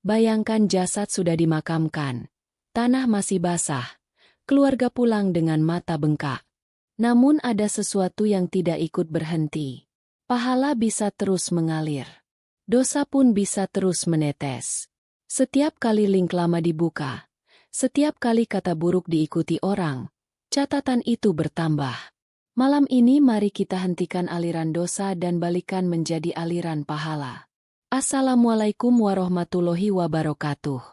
Bayangkan jasad sudah dimakamkan, tanah masih basah, keluarga pulang dengan mata bengkak. Namun ada sesuatu yang tidak ikut berhenti. Pahala bisa terus mengalir. Dosa pun bisa terus menetes. Setiap kali link lama dibuka, setiap kali kata buruk diikuti orang, catatan itu bertambah. Malam ini mari kita hentikan aliran dosa dan balikan menjadi aliran pahala. Assalamualaikum warahmatullahi wabarakatuh.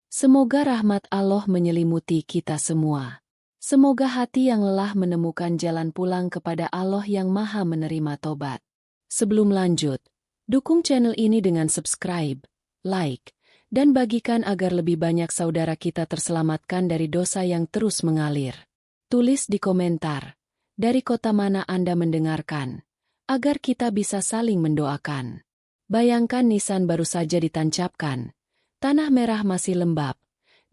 Semoga rahmat Allah menyelimuti kita semua. Semoga hati yang lelah menemukan jalan pulang kepada Allah yang Maha menerima tobat. Sebelum lanjut, dukung channel ini dengan subscribe, like, dan bagikan agar lebih banyak saudara kita terselamatkan dari dosa yang terus mengalir. Tulis di komentar, dari kota mana Anda mendengarkan, agar kita bisa saling mendoakan. Bayangkan nisan baru saja ditancapkan, tanah merah masih lembab,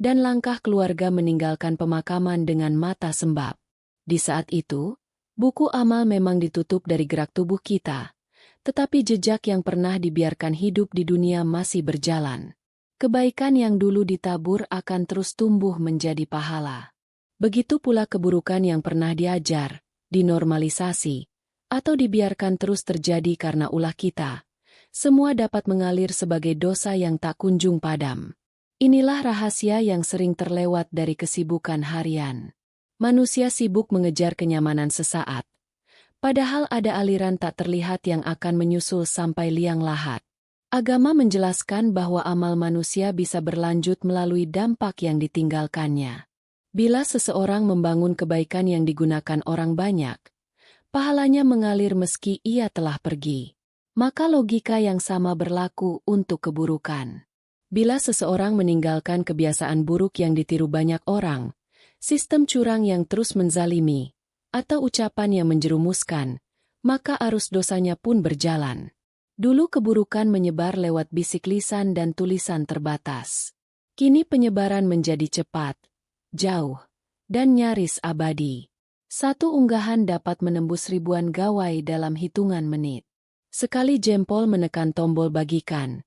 dan langkah keluarga meninggalkan pemakaman dengan mata sembab. Di saat itu, buku amal memang ditutup dari gerak tubuh kita, tetapi jejak yang pernah dibiarkan hidup di dunia masih berjalan. Kebaikan yang dulu ditabur akan terus tumbuh menjadi pahala. Begitu pula keburukan yang pernah diajar, dinormalisasi, atau dibiarkan terus terjadi karena ulah kita. Semua dapat mengalir sebagai dosa yang tak kunjung padam. Inilah rahasia yang sering terlewat dari kesibukan harian. Manusia sibuk mengejar kenyamanan sesaat, padahal ada aliran tak terlihat yang akan menyusul sampai liang lahat. Agama menjelaskan bahwa amal manusia bisa berlanjut melalui dampak yang ditinggalkannya. Bila seseorang membangun kebaikan yang digunakan orang banyak, pahalanya mengalir meski ia telah pergi. Maka logika yang sama berlaku untuk keburukan. Bila seseorang meninggalkan kebiasaan buruk yang ditiru banyak orang, sistem curang yang terus menzalimi, atau ucapan yang menjerumuskan, maka arus dosanya pun berjalan. Dulu keburukan menyebar lewat bisik lisan dan tulisan terbatas. Kini penyebaran menjadi cepat, jauh, dan nyaris abadi. Satu unggahan dapat menembus ribuan gawai dalam hitungan menit. Sekali jempol menekan tombol bagikan,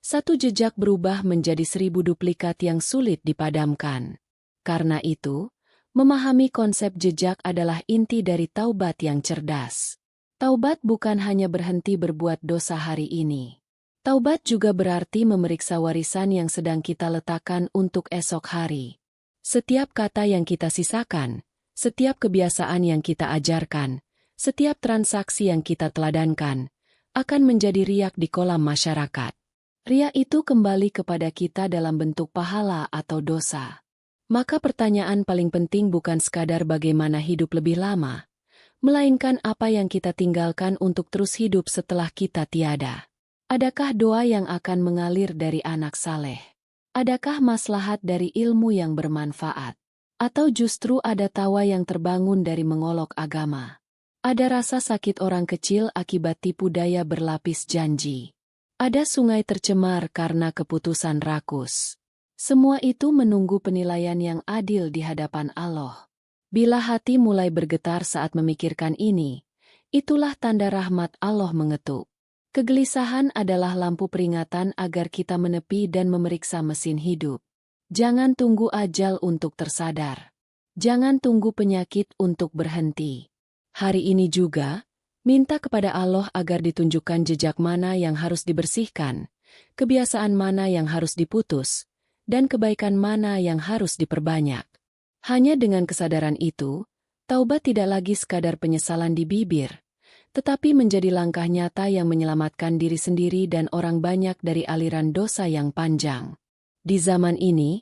satu jejak berubah menjadi 1000 duplikat yang sulit dipadamkan. Karena itu, memahami konsep jejak adalah inti dari taubat yang cerdas. Taubat bukan hanya berhenti berbuat dosa hari ini. Taubat juga berarti memeriksa warisan yang sedang kita letakkan untuk esok hari. Setiap kata yang kita sisakan, setiap kebiasaan yang kita ajarkan, setiap transaksi yang kita teladankan, akan menjadi riak di kolam masyarakat. Riak itu kembali kepada kita dalam bentuk pahala atau dosa. Maka pertanyaan paling penting bukan sekadar bagaimana hidup lebih lama, melainkan apa yang kita tinggalkan untuk terus hidup setelah kita tiada. Adakah doa yang akan mengalir dari anak saleh? Adakah maslahat dari ilmu yang bermanfaat? Atau justru ada tawa yang terbangun dari mengolok agama? Ada rasa sakit orang kecil akibat tipu daya berlapis janji. Ada sungai tercemar karena keputusan rakus. Semua itu menunggu penilaian yang adil di hadapan Allah. Bila hati mulai bergetar saat memikirkan ini, itulah tanda rahmat Allah mengetuk. Kegelisahan adalah lampu peringatan agar kita menepi dan memeriksa mesin hidup. Jangan tunggu ajal untuk tersadar. Jangan tunggu penyakit untuk berhenti. Hari ini juga, minta kepada Allah agar ditunjukkan jejak mana yang harus dibersihkan, kebiasaan mana yang harus diputus, dan kebaikan mana yang harus diperbanyak. Hanya dengan kesadaran itu, taubat tidak lagi sekadar penyesalan di bibir, tetapi menjadi langkah nyata yang menyelamatkan diri sendiri dan orang banyak dari aliran dosa yang panjang. Di zaman ini,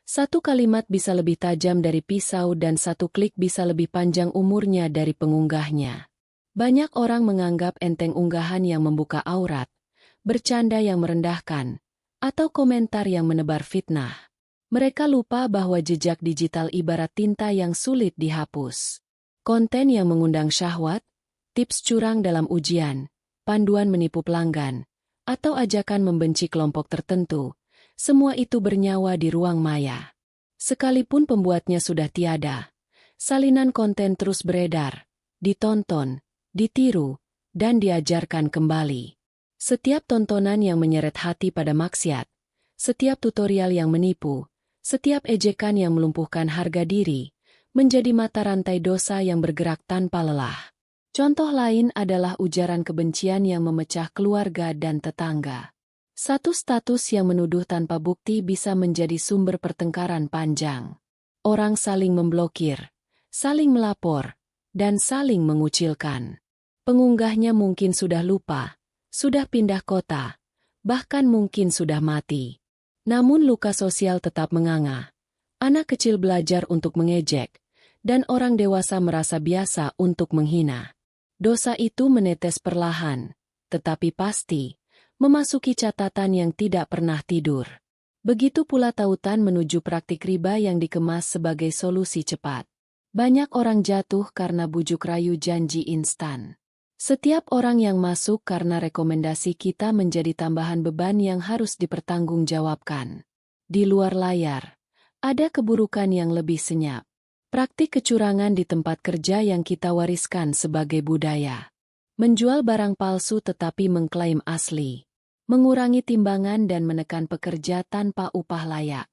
satu kalimat bisa lebih tajam dari pisau dan satu klik bisa lebih panjang umurnya dari pengunggahnya. Banyak orang menganggap enteng unggahan yang membuka aurat, bercanda yang merendahkan, atau komentar yang menebar fitnah. Mereka lupa bahwa jejak digital ibarat tinta yang sulit dihapus. Konten yang mengundang syahwat, tips curang dalam ujian, panduan menipu pelanggan, atau ajakan membenci kelompok tertentu, semua itu bernyawa di ruang maya. Sekalipun pembuatnya sudah tiada, salinan konten terus beredar, ditonton, ditiru, dan diajarkan kembali. Setiap tontonan yang menyeret hati pada maksiat, Setiap tutorial yang menipu, setiap ejekan yang melumpuhkan harga diri, menjadi mata rantai dosa yang bergerak tanpa lelah. Contoh lain adalah ujaran kebencian yang memecah keluarga dan tetangga. Satu status yang menuduh tanpa bukti bisa menjadi sumber pertengkaran panjang. Orang saling memblokir, saling melapor, dan saling mengucilkan. Pengunggahnya mungkin sudah lupa, sudah pindah kota, bahkan mungkin sudah mati. Namun luka sosial tetap menganga. Anak kecil belajar untuk mengejek, dan orang dewasa merasa biasa untuk menghina. Dosa itu menetes perlahan, tetapi pasti, memasuki catatan yang tidak pernah tidur. Begitu pula tautan menuju praktik riba yang dikemas sebagai solusi cepat. Banyak orang jatuh karena bujuk rayu janji instan. Setiap orang yang masuk karena rekomendasi kita menjadi tambahan beban yang harus dipertanggungjawabkan. Di luar layar, ada keburukan yang lebih senyap. Praktik kecurangan di tempat kerja yang kita wariskan sebagai budaya. Menjual barang palsu tetapi mengklaim asli. Mengurangi timbangan dan menekan pekerja tanpa upah layak.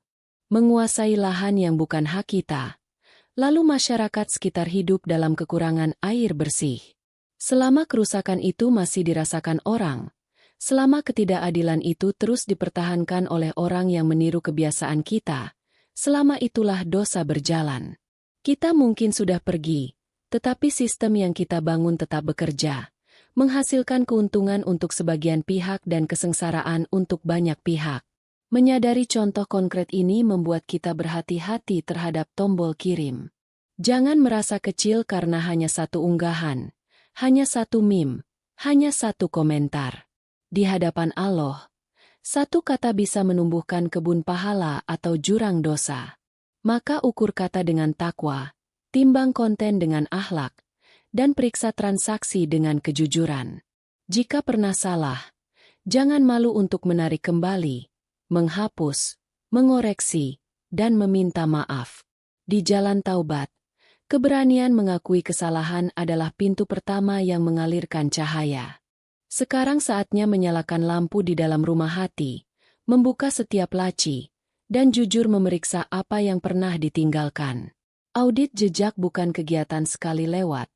Menguasai lahan yang bukan hak kita. Lalu masyarakat sekitar hidup dalam kekurangan air bersih. Selama kerusakan itu masih dirasakan orang, selama ketidakadilan itu terus dipertahankan oleh orang yang meniru kebiasaan kita, selama itulah dosa berjalan. Kita mungkin sudah pergi, tetapi sistem yang kita bangun tetap bekerja, menghasilkan keuntungan untuk sebagian pihak dan kesengsaraan untuk banyak pihak. Menyadari contoh konkret ini membuat kita berhati-hati terhadap tombol kirim. Jangan merasa kecil karena hanya satu unggahan. Hanya satu meme, hanya satu komentar. Di hadapan Allah, satu kata bisa menumbuhkan kebun pahala atau jurang dosa. Maka ukur kata dengan takwa, timbang konten dengan akhlak, dan periksa transaksi dengan kejujuran. Jika pernah salah, jangan malu untuk menarik kembali, menghapus, mengoreksi, dan meminta maaf. Di jalan taubat, keberanian mengakui kesalahan adalah pintu pertama yang mengalirkan cahaya. Sekarang saatnya menyalakan lampu di dalam rumah hati, membuka setiap laci, dan jujur memeriksa apa yang pernah ditinggalkan. Audit jejak bukan kegiatan sekali lewat,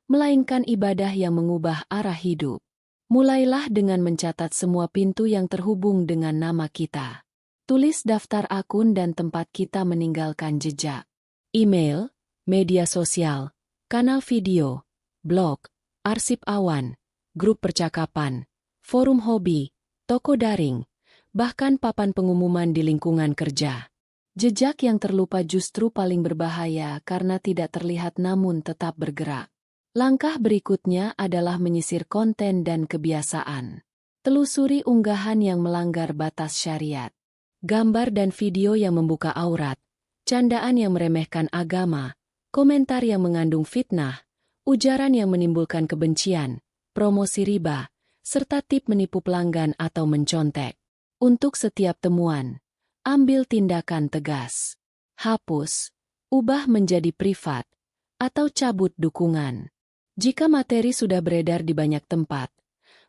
melainkan ibadah yang mengubah arah hidup. Mulailah dengan mencatat semua pintu yang terhubung dengan nama kita. Tulis daftar akun dan tempat kita meninggalkan jejak. Email, media sosial, kanal video, blog, arsip awan, grup percakapan, forum hobi, toko daring, bahkan papan pengumuman di lingkungan kerja. Jejak yang terlupa justru paling berbahaya karena tidak terlihat namun tetap bergerak. Langkah berikutnya adalah menyisir konten dan kebiasaan. Telusuri unggahan yang melanggar batas syariat. Gambar dan video yang membuka aurat, candaan yang meremehkan agama, komentar yang mengandung fitnah, ujaran yang menimbulkan kebencian, promosi riba, serta tip menipu pelanggan atau mencontek. Untuk setiap temuan, ambil tindakan tegas. Hapus, ubah menjadi privat, atau cabut dukungan. Jika materi sudah beredar di banyak tempat,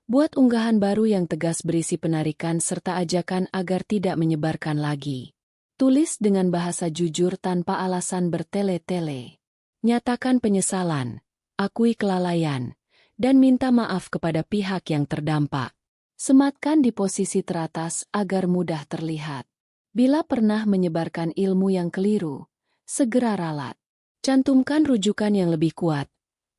buat unggahan baru yang tegas berisi penarikan serta ajakan agar tidak menyebarkan lagi. Tulis dengan bahasa jujur tanpa alasan bertele-tele. Nyatakan penyesalan, akui kelalaian, dan minta maaf kepada pihak yang terdampak. Sematkan di posisi teratas agar mudah terlihat. Bila pernah menyebarkan ilmu yang keliru, segera ralat. Cantumkan rujukan yang lebih kuat.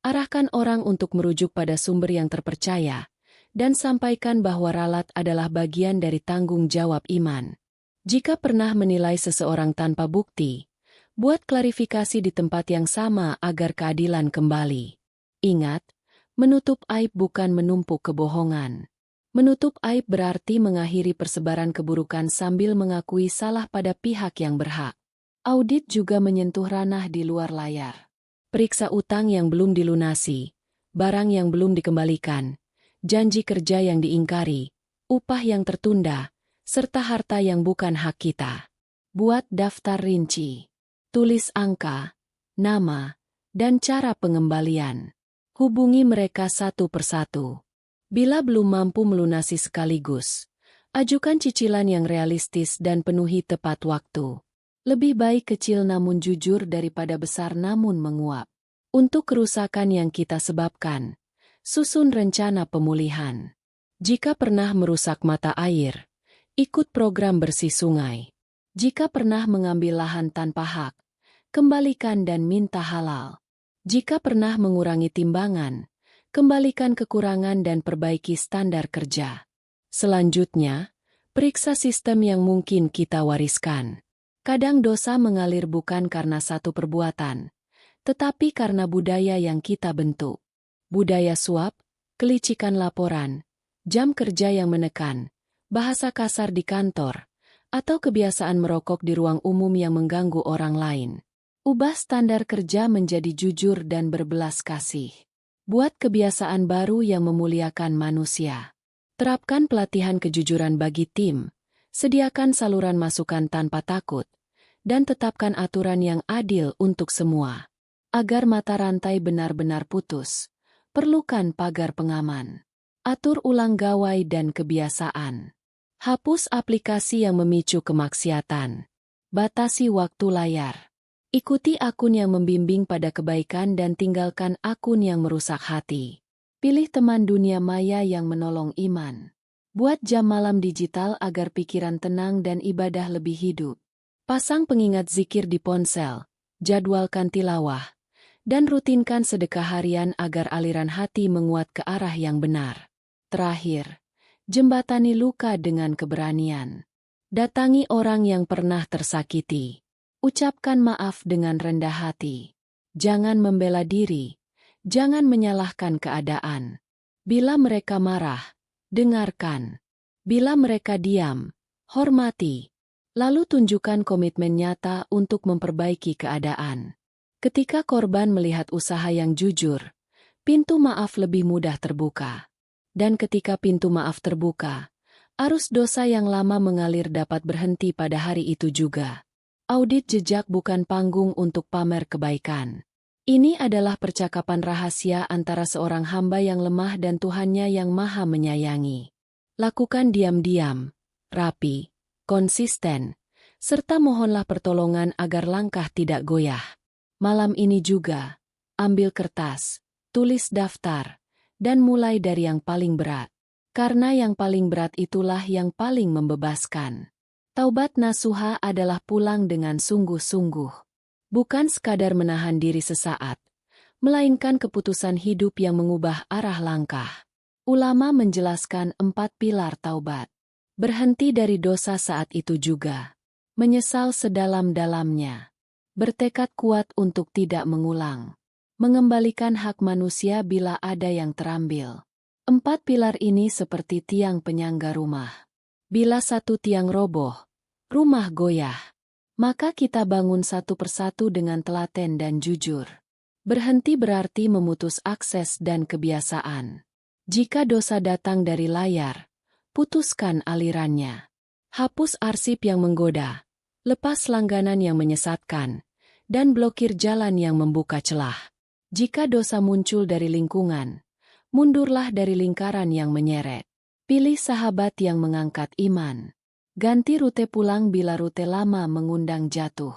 Arahkan orang untuk merujuk pada sumber yang terpercaya, dan sampaikan bahwa ralat adalah bagian dari tanggung jawab iman. Jika pernah menilai seseorang tanpa bukti, buat klarifikasi di tempat yang sama agar keadilan kembali. Ingat, menutup aib bukan menumpuk kebohongan. Menutup aib berarti mengakhiri persebaran keburukan sambil mengakui salah pada pihak yang berhak. Audit juga menyentuh ranah di luar layar. Periksa utang yang belum dilunasi, barang yang belum dikembalikan, janji kerja yang diingkari, upah yang tertunda, serta harta yang bukan hak kita. Buat daftar rinci. Tulis angka, nama, dan cara pengembalian. Hubungi mereka satu persatu. Bila belum mampu melunasi sekaligus, Ajukan cicilan yang realistis dan penuhi tepat waktu. Lebih baik kecil namun jujur daripada besar namun menguap. Untuk kerusakan yang kita sebabkan, susun rencana pemulihan. Jika pernah merusak mata air, ikut program bersih sungai. Jika pernah mengambil lahan tanpa hak, kembalikan dan minta halal. Jika pernah mengurangi timbangan, kembalikan kekurangan dan perbaiki standar kerja. Selanjutnya, periksa sistem yang mungkin kita wariskan. Kadang dosa mengalir bukan karena satu perbuatan, tetapi karena budaya yang kita bentuk. Budaya suap, kelicikan laporan, jam kerja yang menekan, bahasa kasar di kantor, atau kebiasaan merokok di ruang umum yang mengganggu orang lain. Ubah standar kerja menjadi jujur dan berbelas kasih. Buat kebiasaan baru yang memuliakan manusia. Terapkan pelatihan kejujuran bagi tim, sediakan saluran masukan tanpa takut, dan tetapkan aturan yang adil untuk semua. Agar mata rantai benar-benar putus, perlukan pagar pengaman. Atur ulang gawai dan kebiasaan. Hapus aplikasi yang memicu kemaksiatan. Batasi waktu layar. Ikuti akun yang membimbing pada kebaikan dan tinggalkan akun yang merusak hati. Pilih teman dunia maya yang menolong iman. Buat jam malam digital agar pikiran tenang dan ibadah lebih hidup. Pasang pengingat zikir di ponsel, jadwalkan tilawah, dan rutinkan sedekah harian agar aliran hati menguat ke arah yang benar. Terakhir, jembatani luka dengan keberanian. Datangi orang yang pernah tersakiti. Ucapkan maaf dengan rendah hati. Jangan membela diri. Jangan menyalahkan keadaan. Bila mereka marah, dengarkan. Bila mereka diam, hormati. Lalu tunjukkan komitmen nyata untuk memperbaiki keadaan. Ketika korban melihat usaha yang jujur, pintu maaf lebih mudah terbuka. Dan ketika pintu maaf terbuka, arus dosa yang lama mengalir dapat berhenti pada hari itu juga. Audit jejak bukan panggung untuk pamer kebaikan. Ini adalah percakapan rahasia antara seorang hamba yang lemah dan Tuhannya yang Maha Menyayangi. Lakukan diam-diam, rapi, konsisten, serta mohonlah pertolongan agar langkah tidak goyah. Malam ini juga, ambil kertas, tulis daftar, dan mulai dari yang paling berat. Karena yang paling berat itulah yang paling membebaskan. Taubat nasuha adalah pulang dengan sungguh-sungguh. Bukan sekadar menahan diri sesaat, melainkan keputusan hidup yang mengubah arah langkah. Ulama menjelaskan 4 pilar taubat. Berhenti dari dosa saat itu juga. Menyesal sedalam-dalamnya. Bertekad kuat untuk tidak mengulang. Mengembalikan hak manusia bila ada yang terambil. 4 pilar ini seperti tiang penyangga rumah. Bila satu tiang roboh, rumah goyah. Maka kita bangun satu persatu dengan telaten dan jujur. Berhenti berarti memutus akses dan kebiasaan. Jika dosa datang dari layar, putuskan alirannya. Hapus arsip yang menggoda, lepas langganan yang menyesatkan, dan blokir jalan yang membuka celah. Jika dosa muncul dari lingkungan, mundurlah dari lingkaran yang menyeret. Pilih sahabat yang mengangkat iman. Ganti rute pulang bila rute lama mengundang jatuh.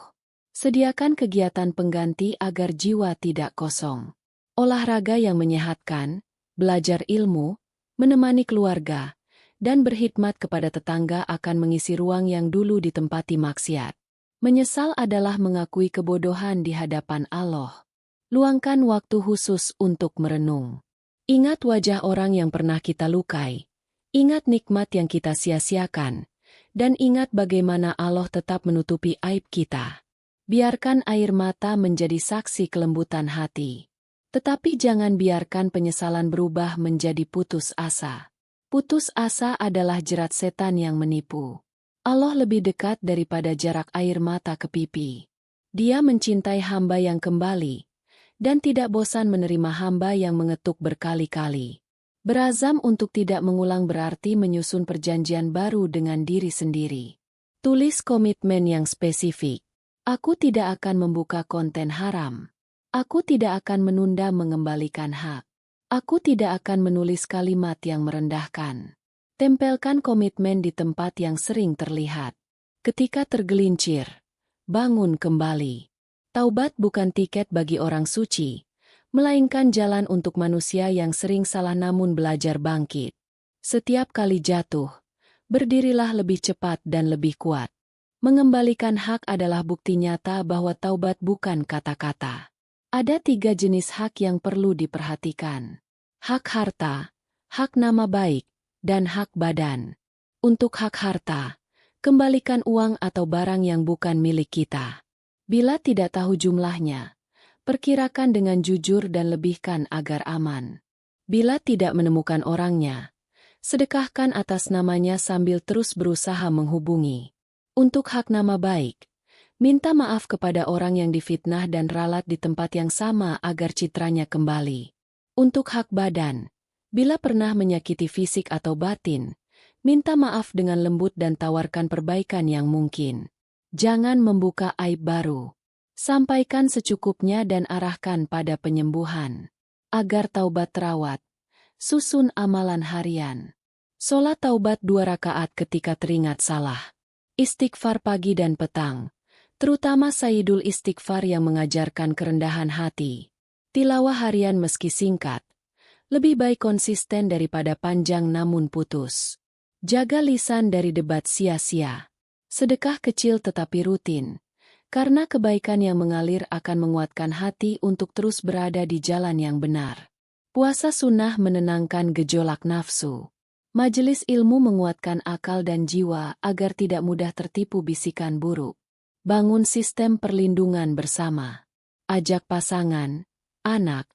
Sediakan kegiatan pengganti agar jiwa tidak kosong. Olahraga yang menyehatkan, belajar ilmu, menemani keluarga, dan berkhidmat kepada tetangga akan mengisi ruang yang dulu ditempati maksiat. Menyesal adalah mengakui kebodohan di hadapan Allah. Luangkan waktu khusus untuk merenung. Ingat wajah orang yang pernah kita lukai. Ingat nikmat yang kita sia-siakan. Dan ingat bagaimana Allah tetap menutupi aib kita. Biarkan air mata menjadi saksi kelembutan hati. Tetapi jangan biarkan penyesalan berubah menjadi putus asa. Putus asa adalah jerat setan yang menipu. Allah lebih dekat daripada jarak air mata ke pipi. Dia mencintai hamba yang kembali, dan tidak bosan menerima hamba yang mengetuk berkali-kali. Berazam untuk tidak mengulang berarti menyusun perjanjian baru dengan diri sendiri. Tulis komitmen yang spesifik. Aku tidak akan membuka konten haram. Aku tidak akan menunda mengembalikan hak. Aku tidak akan menulis kalimat yang merendahkan. Tempelkan komitmen di tempat yang sering terlihat. Ketika tergelincir, bangun kembali. Taubat bukan tiket bagi orang suci, melainkan jalan untuk manusia yang sering salah namun belajar bangkit. Setiap kali jatuh, berdirilah lebih cepat dan lebih kuat. Mengembalikan hak adalah bukti nyata bahwa taubat bukan kata-kata. Ada 3 jenis hak yang perlu diperhatikan. Hak harta, hak nama baik, dan hak badan. Untuk hak harta, kembalikan uang atau barang yang bukan milik kita. Bila tidak tahu jumlahnya, perkirakan dengan jujur dan lebihkan agar aman. Bila tidak menemukan orangnya, sedekahkan atas namanya sambil terus berusaha menghubungi. Untuk hak nama baik, minta maaf kepada orang yang difitnah dan ralat di tempat yang sama agar citranya kembali. Untuk hak badan, bila pernah menyakiti fisik atau batin, minta maaf dengan lembut dan tawarkan perbaikan yang mungkin. Jangan membuka aib baru. Sampaikan secukupnya dan arahkan pada penyembuhan. Agar taubat terawat, susun amalan harian. Sholat taubat 2 rakaat ketika teringat salah. Istighfar pagi dan petang, terutama Sayyidul Istighfar yang mengajarkan kerendahan hati. Tilawah harian meski singkat, lebih baik konsisten daripada panjang namun putus. Jaga lisan dari debat sia-sia. Sedekah kecil tetapi rutin, karena kebaikan yang mengalir akan menguatkan hati untuk terus berada di jalan yang benar. Puasa sunnah menenangkan gejolak nafsu. Majelis ilmu menguatkan akal dan jiwa agar tidak mudah tertipu bisikan buruk. Bangun sistem perlindungan bersama. Ajak pasangan, anak,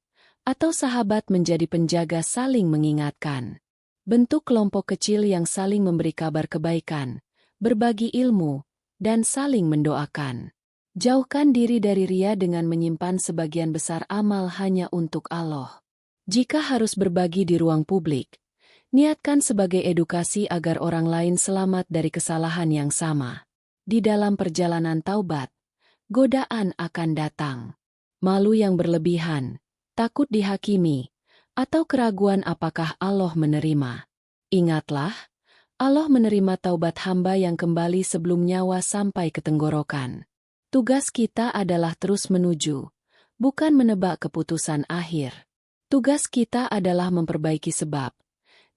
atau sahabat menjadi penjaga saling mengingatkan. Bentuk kelompok kecil yang saling memberi kabar kebaikan, berbagi ilmu, dan saling mendoakan. Jauhkan diri dari ria dengan menyimpan sebagian besar amal hanya untuk Allah. Jika harus berbagi di ruang publik, niatkan sebagai edukasi agar orang lain selamat dari kesalahan yang sama. Di dalam perjalanan taubat, godaan akan datang. Malu yang berlebihan, takut dihakimi, atau keraguan apakah Allah menerima. Ingatlah, Allah menerima taubat hamba yang kembali sebelum nyawa sampai ke tenggorokan. Tugas kita adalah terus menuju, bukan menebak keputusan akhir. Tugas kita adalah memperbaiki sebab,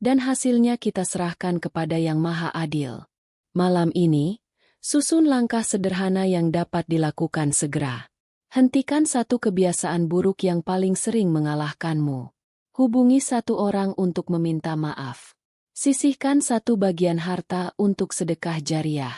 dan hasilnya kita serahkan kepada Yang Maha Adil. Malam ini, susun langkah sederhana yang dapat dilakukan segera. Hentikan satu kebiasaan buruk yang paling sering mengalahkanmu. Hubungi satu orang untuk meminta maaf. Sisihkan satu bagian harta untuk sedekah jariah.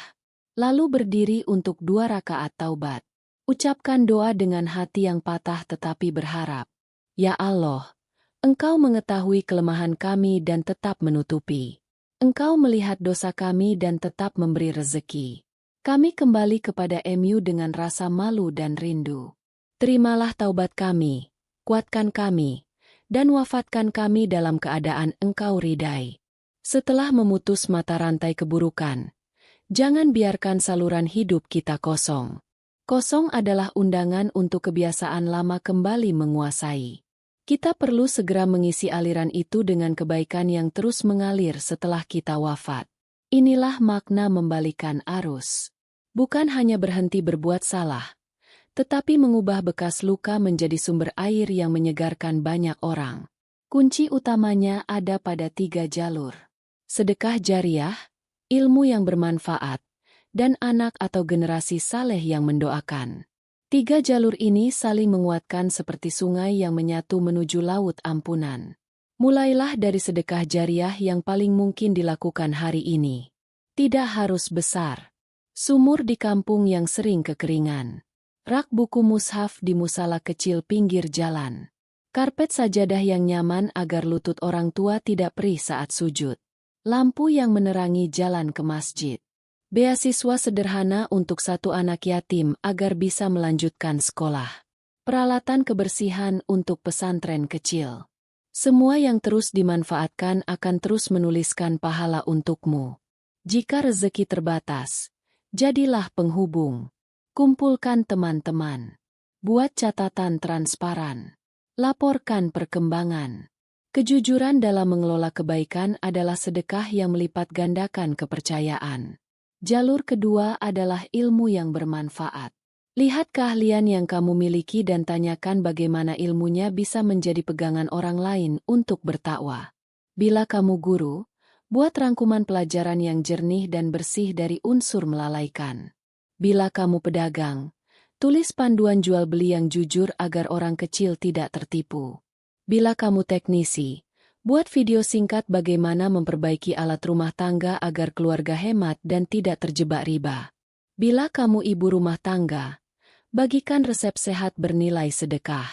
Lalu berdiri untuk 2 rakaat taubat. Ucapkan doa dengan hati yang patah tetapi berharap. Ya Allah, Engkau mengetahui kelemahan kami dan tetap menutupi. Engkau melihat dosa kami dan tetap memberi rezeki. Kami kembali kepada MU dengan rasa malu dan rindu. Terimalah taubat kami, kuatkan kami, dan wafatkan kami dalam keadaan Engkau ridai. Setelah memutus mata rantai keburukan, jangan biarkan saluran hidup kita kosong. Kosong adalah undangan untuk kebiasaan lama kembali menguasai. Kita perlu segera mengisi aliran itu dengan kebaikan yang terus mengalir setelah kita wafat. Inilah makna membalikan arus. Bukan hanya berhenti berbuat salah, tetapi mengubah bekas luka menjadi sumber air yang menyegarkan banyak orang. Kunci utamanya ada pada 3 jalur. Sedekah jariah, ilmu yang bermanfaat, dan anak atau generasi saleh yang mendoakan. 3 jalur ini saling menguatkan seperti sungai yang menyatu menuju laut ampunan. Mulailah dari sedekah jariah yang paling mungkin dilakukan hari ini. Tidak harus besar. Sumur di kampung yang sering kekeringan. Rak buku mushaf di musala kecil pinggir jalan. Karpet sajadah yang nyaman agar lutut orang tua tidak perih saat sujud. Lampu yang menerangi jalan ke masjid. Beasiswa sederhana untuk 1 anak yatim agar bisa melanjutkan sekolah. Peralatan kebersihan untuk pesantren kecil. Semua yang terus dimanfaatkan akan terus menuliskan pahala untukmu. Jika rezeki terbatas, jadilah penghubung. Kumpulkan teman-teman. Buat catatan transparan. Laporkan perkembangan. Kejujuran dalam mengelola kebaikan adalah sedekah yang melipat gandakan kepercayaan. Jalur kedua adalah ilmu yang bermanfaat. Lihat keahlian yang kamu miliki dan tanyakan bagaimana ilmunya bisa menjadi pegangan orang lain untuk bertakwa. Bila kamu guru, buat rangkuman pelajaran yang jernih dan bersih dari unsur melalaikan. Bila kamu pedagang, tulis panduan jual beli yang jujur agar orang kecil tidak tertipu. Bila kamu teknisi, buat video singkat bagaimana memperbaiki alat rumah tangga agar keluarga hemat dan tidak terjebak riba. Bila kamu ibu rumah tangga, bagikan resep sehat bernilai sedekah.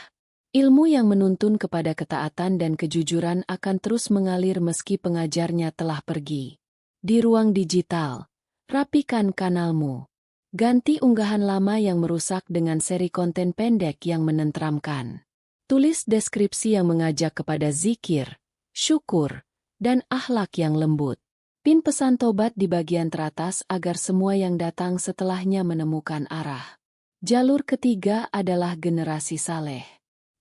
Ilmu yang menuntun kepada ketaatan dan kejujuran akan terus mengalir meski pengajarnya telah pergi. Di ruang digital, rapikan kanalmu. Ganti unggahan lama yang merusak dengan seri konten pendek yang menenteramkan. Tulis deskripsi yang mengajak kepada zikir, syukur, dan akhlak yang lembut. Pin pesan tobat di bagian teratas agar semua yang datang setelahnya menemukan arah. Jalur ketiga adalah generasi saleh.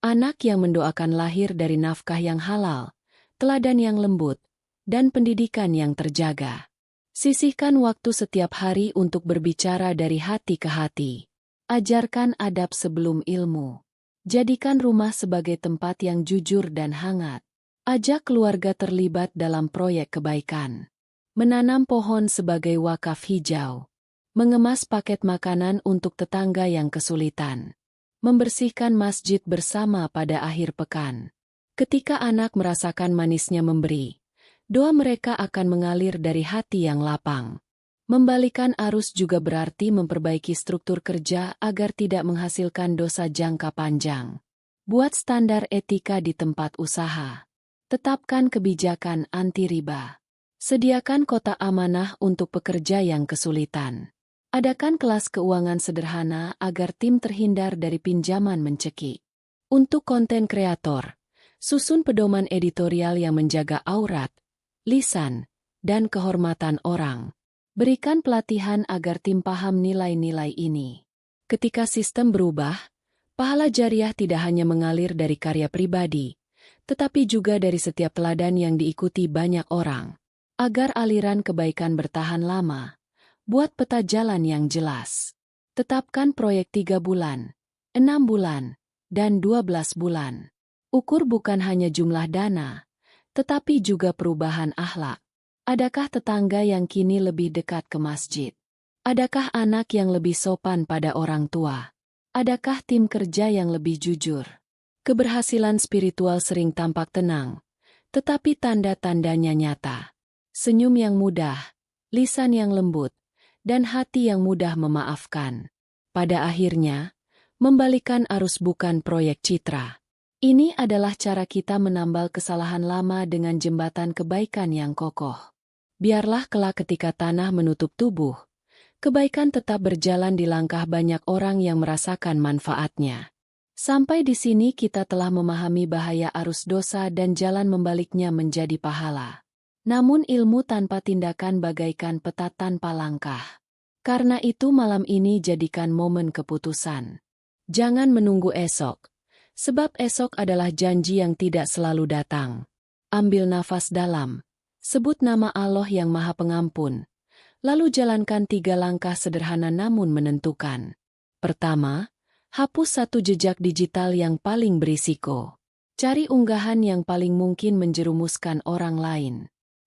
Anak yang mendoakan lahir dari nafkah yang halal, teladan yang lembut, dan pendidikan yang terjaga. Sisihkan waktu setiap hari untuk berbicara dari hati ke hati. Ajarkan adab sebelum ilmu. Jadikan rumah sebagai tempat yang jujur dan hangat. Ajak keluarga terlibat dalam proyek kebaikan. Menanam pohon sebagai wakaf hijau. Mengemas paket makanan untuk tetangga yang kesulitan. Membersihkan masjid bersama pada akhir pekan. Ketika anak merasakan manisnya memberi, doa mereka akan mengalir dari hati yang lapang. Membalikan arus juga berarti memperbaiki struktur kerja agar tidak menghasilkan dosa jangka panjang. Buat standar etika di tempat usaha. Tetapkan kebijakan anti riba. Sediakan kotak amanah untuk pekerja yang kesulitan. Adakan kelas keuangan sederhana agar tim terhindar dari pinjaman mencekik. Untuk konten kreator, susun pedoman editorial yang menjaga aurat, lisan, dan kehormatan orang. Berikan pelatihan agar tim paham nilai-nilai ini. Ketika sistem berubah, pahala jariah tidak hanya mengalir dari karya pribadi, tetapi juga dari setiap teladan yang diikuti banyak orang. Agar aliran kebaikan bertahan lama, buat peta jalan yang jelas. Tetapkan proyek 3 bulan, 6 bulan, dan 12 bulan. Ukur bukan hanya jumlah dana, tetapi juga perubahan akhlak. Adakah tetangga yang kini lebih dekat ke masjid? Adakah anak yang lebih sopan pada orang tua? Adakah tim kerja yang lebih jujur? Keberhasilan spiritual sering tampak tenang, tetapi tanda-tandanya nyata. Senyum yang mudah, lisan yang lembut, dan hati yang mudah memaafkan. Pada akhirnya, membalikan arus bukan proyek citra. Ini adalah cara kita menambal kesalahan lama dengan jembatan kebaikan yang kokoh. Biarlah kelak ketika tanah menutup tubuh, kebaikan tetap berjalan di langkah banyak orang yang merasakan manfaatnya. Sampai di sini kita telah memahami bahaya arus dosa dan jalan membaliknya menjadi pahala. Namun ilmu tanpa tindakan bagaikan peta tanpa langkah. Karena itu malam ini jadikan momen keputusan. Jangan menunggu esok, sebab esok adalah janji yang tidak selalu datang. Ambil nafas dalam. Sebut nama Allah yang Maha Pengampun, lalu jalankan 3 langkah sederhana namun menentukan. Pertama, hapus 1 jejak digital yang paling berisiko. Cari unggahan yang paling mungkin menjerumuskan orang lain.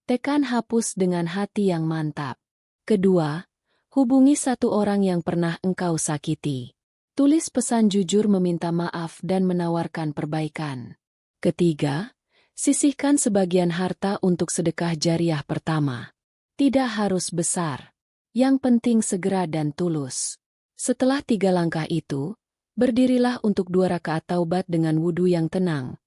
Tekan hapus dengan hati yang mantap. Kedua, hubungi 1 orang yang pernah engkau sakiti. Tulis pesan jujur meminta maaf dan menawarkan perbaikan. Ketiga, sisihkan sebagian harta untuk sedekah jariah pertama. Tidak harus besar. Yang penting segera dan tulus. Setelah 3 langkah itu, berdirilah untuk 2 rakaat taubat dengan wudu yang tenang.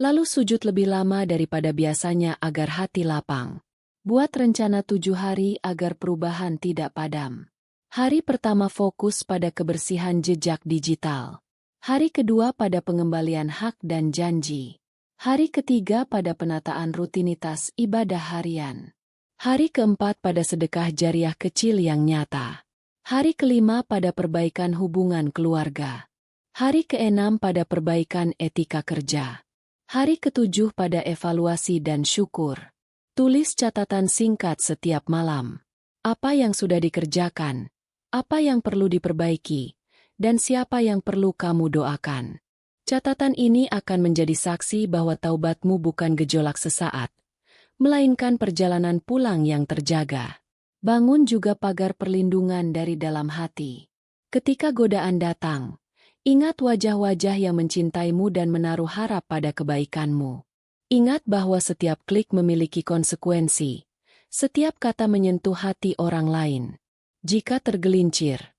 Lalu sujud lebih lama daripada biasanya agar hati lapang. Buat rencana 7 hari agar perubahan tidak padam. Hari pertama fokus pada kebersihan jejak digital. Hari kedua pada pengembalian hak dan janji. Hari ketiga pada penataan rutinitas ibadah harian. Hari keempat pada sedekah jariah kecil yang nyata. Hari kelima pada perbaikan hubungan keluarga. Hari keenam pada perbaikan etika kerja. Hari ketujuh pada evaluasi dan syukur. Tulis catatan singkat setiap malam. Apa yang sudah dikerjakan, apa yang perlu diperbaiki, dan siapa yang perlu kamu doakan. Catatan ini akan menjadi saksi bahwa taubatmu bukan gejolak sesaat, melainkan perjalanan pulang yang terjaga. Bangun juga pagar perlindungan dari dalam hati. Ketika godaan datang, ingat wajah-wajah yang mencintaimu dan menaruh harap pada kebaikanmu. Ingat bahwa setiap klik memiliki konsekuensi. Setiap kata menyentuh hati orang lain. Jika tergelincir,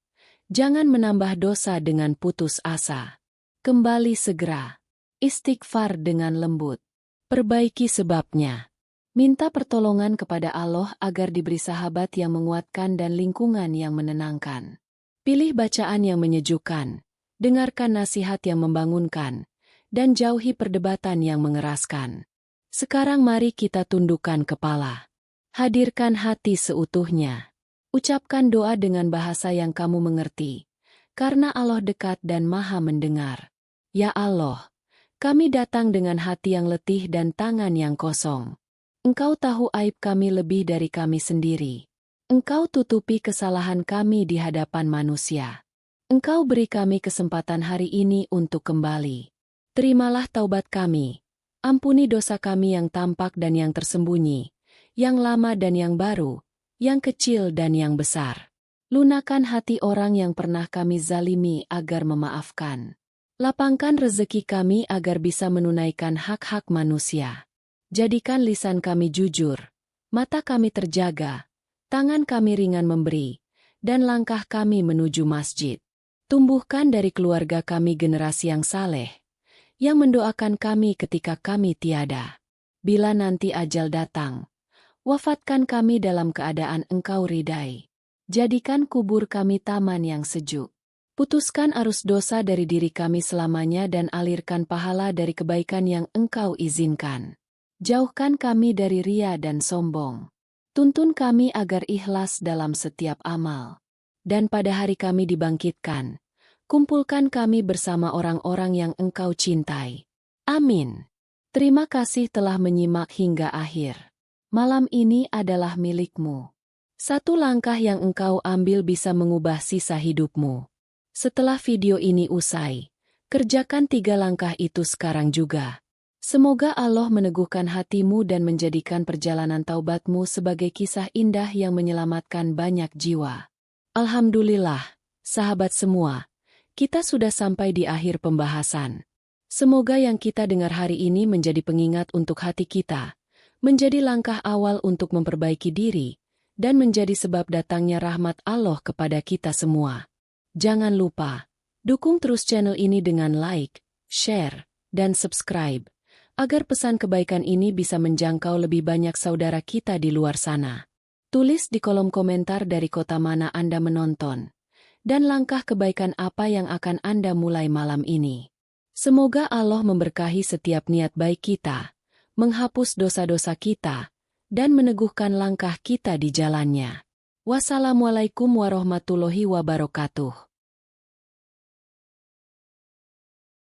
jangan menambah dosa dengan putus asa. Kembali segera. Istighfar dengan lembut. Perbaiki sebabnya. Minta pertolongan kepada Allah agar diberi sahabat yang menguatkan dan lingkungan yang menenangkan. Pilih bacaan yang menyejukkan. Dengarkan nasihat yang membangunkan, dan jauhi perdebatan yang mengeraskan. Sekarang mari kita tundukkan kepala. Hadirkan hati seutuhnya. Ucapkan doa dengan bahasa yang kamu mengerti, karena Allah dekat dan Maha mendengar. Ya Allah, kami datang dengan hati yang letih dan tangan yang kosong. Engkau tahu aib kami lebih dari kami sendiri. Engkau tutupi kesalahan kami di hadapan manusia. Engkau beri kami kesempatan hari ini untuk kembali. Terimalah taubat kami. Ampuni dosa kami yang tampak dan yang tersembunyi, yang lama dan yang baru, yang kecil dan yang besar. Lunakan hati orang yang pernah kami zalimi agar memaafkan. Lapangkan rezeki kami agar bisa menunaikan hak-hak manusia. Jadikan lisan kami jujur, mata kami terjaga, tangan kami ringan memberi, dan langkah kami menuju masjid. Tumbuhkan dari keluarga kami generasi yang saleh, yang mendoakan kami ketika kami tiada. Bila nanti ajal datang, wafatkan kami dalam keadaan Engkau ridai. Jadikan kubur kami taman yang sejuk. Putuskan arus dosa dari diri kami selamanya dan alirkan pahala dari kebaikan yang Engkau izinkan. Jauhkan kami dari ria dan sombong. Tuntun kami agar ikhlas dalam setiap amal. Dan pada hari kami dibangkitkan, kumpulkan kami bersama orang-orang yang Engkau cintai. Amin. Terima kasih telah menyimak hingga akhir. Malam ini adalah milikmu. Satu langkah yang Engkau ambil bisa mengubah sisa hidupmu. Setelah video ini usai, kerjakan 3 langkah itu sekarang juga. Semoga Allah meneguhkan hatimu dan menjadikan perjalanan taubatmu sebagai kisah indah yang menyelamatkan banyak jiwa. Alhamdulillah, sahabat semua, kita sudah sampai di akhir pembahasan. Semoga yang kita dengar hari ini menjadi pengingat untuk hati kita, menjadi langkah awal untuk memperbaiki diri, dan menjadi sebab datangnya rahmat Allah kepada kita semua. Jangan lupa, dukung terus channel ini dengan like, share, dan subscribe, agar pesan kebaikan ini bisa menjangkau lebih banyak saudara kita di luar sana. Tulis di kolom komentar dari kota mana Anda menonton, dan langkah kebaikan apa yang akan Anda mulai malam ini. Semoga Allah memberkahi setiap niat baik kita, menghapus dosa-dosa kita, dan meneguhkan langkah kita di jalannya. Wassalamualaikum warahmatullahi wabarakatuh.